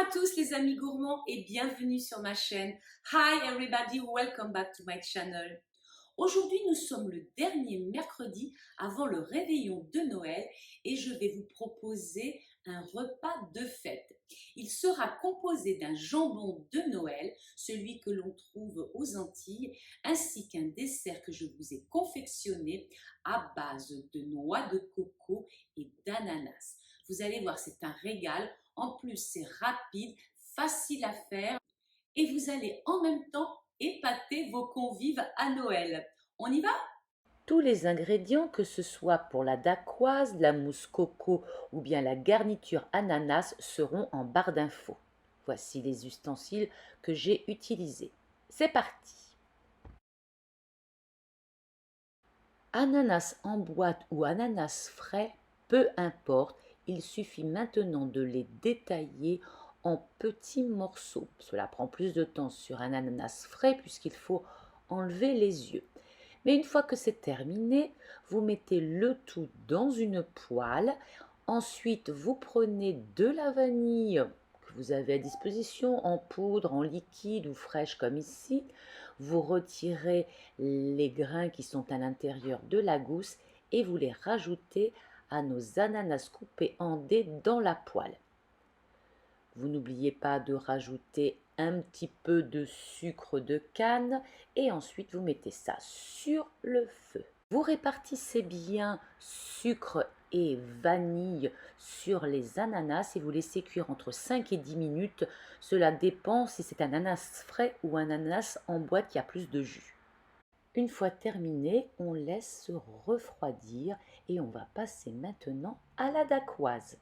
à tous les amis gourmands et bienvenue sur ma chaîne. Hi everybody, welcome back to my channel. Aujourd'hui, nous sommes le dernier mercredi avant le réveillon de Noël et je vais vous proposer un repas de fête. Il sera composé d'un jambon de Noël, celui que l'on trouve aux Antilles, ainsi qu'un dessert que je vous ai confectionné à base de noix de coco et d'ananas. Vous allez voir, c'est un régal. En plus, c'est rapide, facile à faire et vous allez en même temps épater vos convives à Noël. On y va? Tous les ingrédients, que ce soit pour la dacquoise, la mousse coco ou bien la garniture ananas, seront en barre d'infos. Voici les ustensiles que j'ai utilisés. C'est parti! Ananas en boîte ou ananas frais, peu importe, il suffit maintenant de les détailler en petits morceaux. Cela prend plus de temps sur un ananas frais puisqu'il faut enlever les yeux. Mais une fois que c'est terminé, vous mettez le tout dans une poêle. Ensuite, vous prenez de la vanille que vous avez à disposition en poudre, en liquide ou fraîche comme ici. Vous retirez les grains qui sont à l'intérieur de la gousse et vous les rajoutez à nos ananas coupés en dés dans la poêle. Vous n'oubliez pas de rajouter un petit peu de sucre de canne et ensuite vous mettez ça sur le feu. Vous répartissez bien sucre et vanille sur les ananas et vous laissez cuire entre 5 et 10 minutes. Cela dépend si c'est un ananas frais ou un ananas en boîte qui a plus de jus. Une fois terminé, on laisse se refroidir et on va passer maintenant à la dacquoise.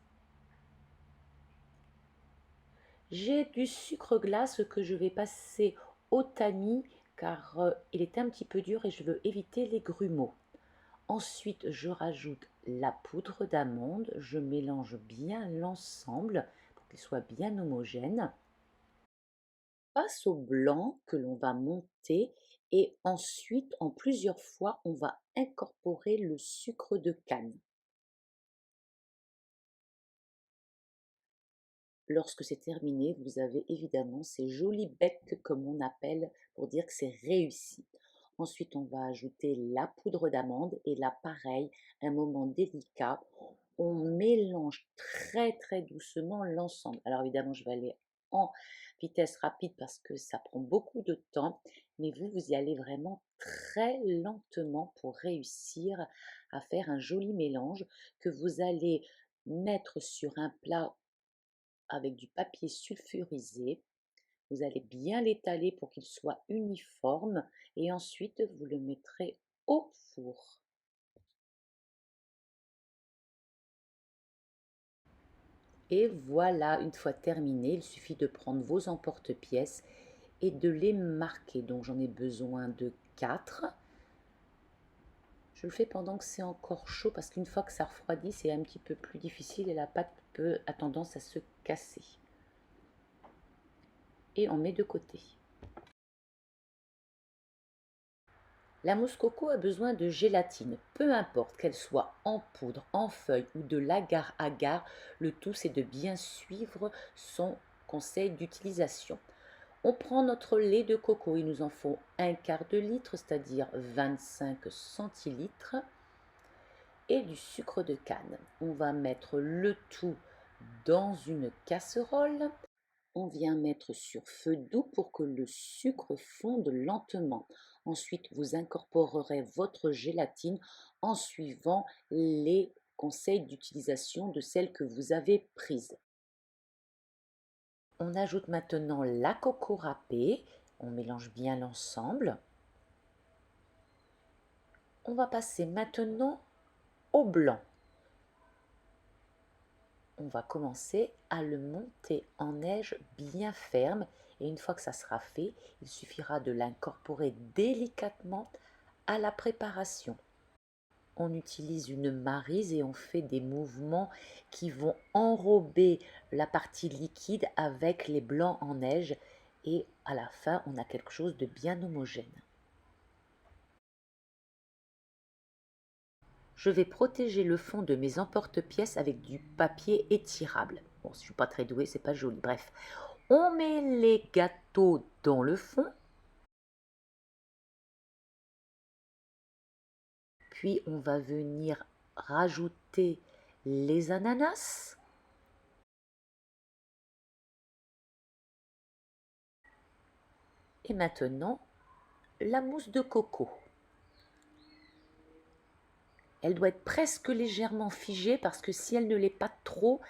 J'ai du sucre glace que je vais passer au tamis car il est un petit peu dur et je veux éviter les grumeaux. Ensuite, je rajoute la poudre d'amande, je mélange bien l'ensemble pour qu'il soit bien homogène. Passe au blanc que l'on va monter et ensuite, en plusieurs fois, on va incorporer le sucre de canne. Lorsque c'est terminé, vous avez évidemment ces jolis becs comme on appelle pour dire que c'est réussi. Ensuite, on va ajouter la poudre d'amande et là, pareil, un moment délicat. On mélange très doucement l'ensemble. Alors évidemment, je vais aller en vitesse rapide parce que ça prend beaucoup de temps, mais vous y allez vraiment très lentement pour réussir à faire un joli mélange que vous allez mettre sur un plat avec du papier sulfurisé. Vous allez bien l'étaler pour qu'il soit uniforme et ensuite vous le mettrez au four. Et voilà, une fois terminé, il suffit de prendre vos emporte-pièces et de les marquer. Donc j'en ai besoin de 4. Je le fais pendant que c'est encore chaud parce qu'une fois que ça refroidit, c'est un petit peu plus difficile et la pâte a tendance à se casser. Et on met de côté. La mousse coco a besoin de gélatine, peu importe qu'elle soit en poudre, en feuille ou de l'agar-agar, le tout c'est de bien suivre son conseil d'utilisation. On prend notre lait de coco, il nous en faut un quart de litre, c'est-à-dire 25 centilitres, et du sucre de canne. On va mettre le tout dans une casserole. On vient mettre sur feu doux pour que le sucre fonde lentement. Ensuite, vous incorporerez votre gélatine en suivant les conseils d'utilisation de celle que vous avez prise. On ajoute maintenant la coco râpée. On mélange bien l'ensemble. On va passer maintenant au blanc. On va commencer à le monter en neige bien ferme et une fois que ça sera fait, il suffira de l'incorporer délicatement à la préparation. On utilise une maryse et on fait des mouvements qui vont enrober la partie liquide avec les blancs en neige et à la fin on a quelque chose de bien homogène. Je vais protéger le fond de mes emporte-pièces avec du papier étirable. Bon, si je suis pas très douée, c'est pas joli. Bref, on met les gâteaux dans le fond. Puis on va venir rajouter les ananas. Et maintenant, la mousse de coco. Elle doit être presque légèrement figée parce que si elle ne l'est pas trop,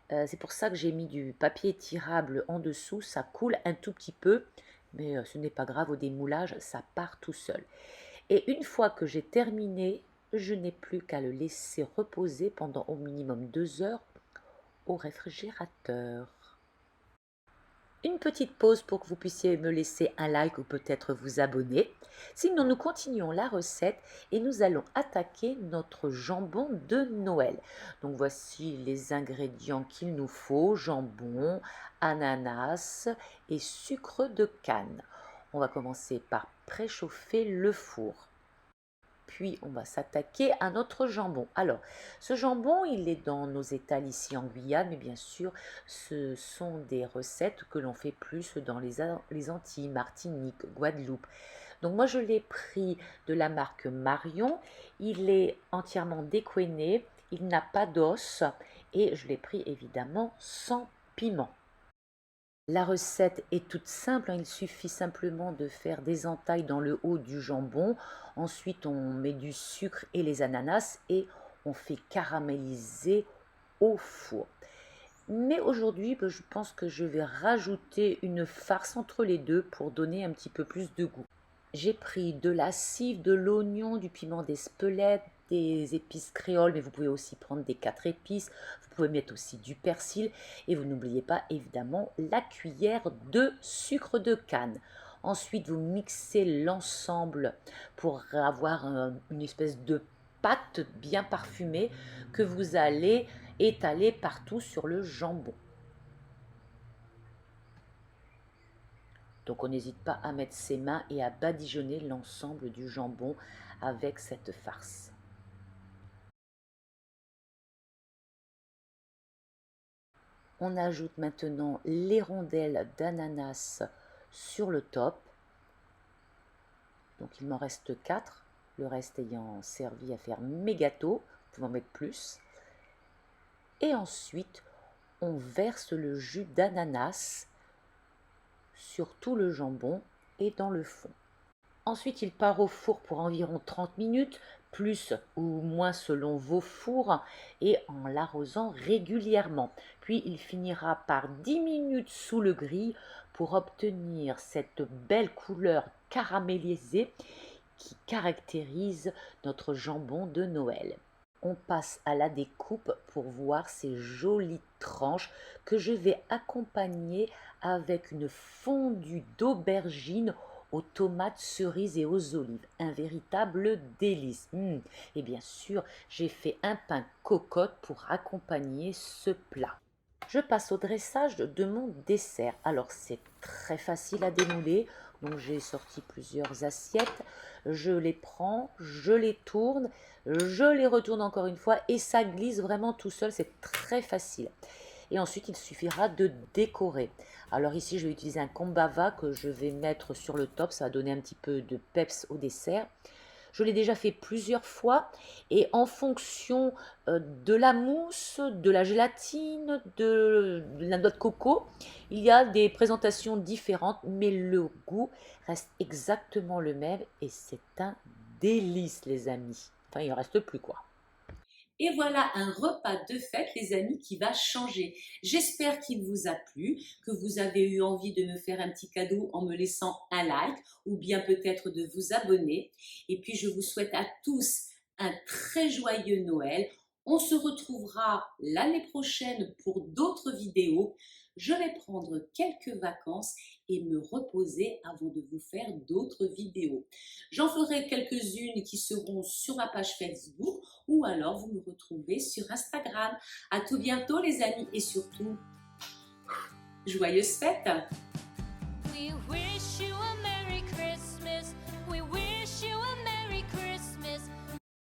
c'est pour ça que j'ai mis du papier étirable en dessous, ça coule un tout petit peu, mais ce n'est pas grave, au démoulage, ça part tout seul. Et une fois que j'ai terminé, je n'ai plus qu'à le laisser reposer pendant au minimum 2 heures au réfrigérateur. Une petite pause pour que vous puissiez me laisser un like ou peut-être vous abonner. Sinon, nous continuons la recette et nous allons attaquer notre jambon de Noël. Donc voici les ingrédients qu'il nous faut: jambon, ananas et sucre de canne. On va commencer par préchauffer le four. Puis on va s'attaquer à notre jambon. Alors, ce jambon, il est dans nos étals ici en Guyane, mais bien sûr, ce sont des recettes que l'on fait plus dans les Antilles, Martinique, Guadeloupe. Donc moi, je l'ai pris de la marque Marion. Il est entièrement découenné, il n'a pas d'os et je l'ai pris évidemment sans piment. La recette est toute simple, il suffit simplement de faire des entailles dans le haut du jambon. Ensuite, on met du sucre et les ananas et on fait caraméliser au four. Mais aujourd'hui, je pense que je vais rajouter une farce entre les deux pour donner un petit peu plus de goût. J'ai pris de la cive, de l'oignon, du piment d'Espelette, des épices créoles, mais vous pouvez aussi prendre des 4 épices. Vous pouvez mettre aussi du persil et vous n'oubliez pas évidemment la cuillère de sucre de canne. Ensuite, vous mixez l'ensemble pour avoir une espèce de pâte bien parfumée que vous allez étaler partout sur le jambon. Donc on n'hésite pas à mettre ses mains et à badigeonner l'ensemble du jambon avec cette farce. On ajoute maintenant les rondelles d'ananas sur le top. Donc il m'en reste 4, le reste ayant servi à faire mes gâteaux. Vous pouvez en mettre plus. Et ensuite, on verse le jus d'ananas sur tout le jambon et dans le fond. Ensuite, il part au four pour environ 30 minutes, plus ou moins selon vos fours, et en l'arrosant régulièrement. Puis, il finira par 10 minutes sous le grill pour obtenir cette belle couleur caramélisée qui caractérise notre jambon de Noël. On passe à la découpe pour voir ces jolies tranches que je vais accompagner avec une fondue d'aubergine aux tomates, cerises et aux olives. Un véritable délice. Et bien sûr, j'ai fait un pain cocotte pour accompagner ce plat. Je passe au dressage de mon dessert. Alors c'est très facile à démouler. Donc j'ai sorti plusieurs assiettes. Je les prends, je les tourne, je les retourne encore une fois et ça glisse vraiment tout seul. C'est très facile. Et ensuite, il suffira de décorer. Alors ici, je vais utiliser un kombava que je vais mettre sur le top. Ça va donner un petit peu de peps au dessert. Je l'ai déjà fait plusieurs fois et en fonction de la mousse, de la gélatine, de la noix de coco, il y a des présentations différentes, mais le goût reste exactement le même et c'est un délice, les amis. Enfin, il ne reste plus quoi. Et voilà un repas de fête, les amis, qui va changer. J'espère qu'il vous a plu, que vous avez eu envie de me faire un petit cadeau en me laissant un like ou bien peut-être de vous abonner. Et puis, je vous souhaite à tous un très joyeux Noël. On se retrouvera l'année prochaine pour d'autres vidéos. Je vais prendre quelques vacances et me reposer avant de vous faire d'autres vidéos. J'en ferai quelques-unes qui seront sur ma page Facebook ou alors vous me retrouvez sur Instagram. À tout bientôt les amis et surtout, joyeuses fêtes! We wish you a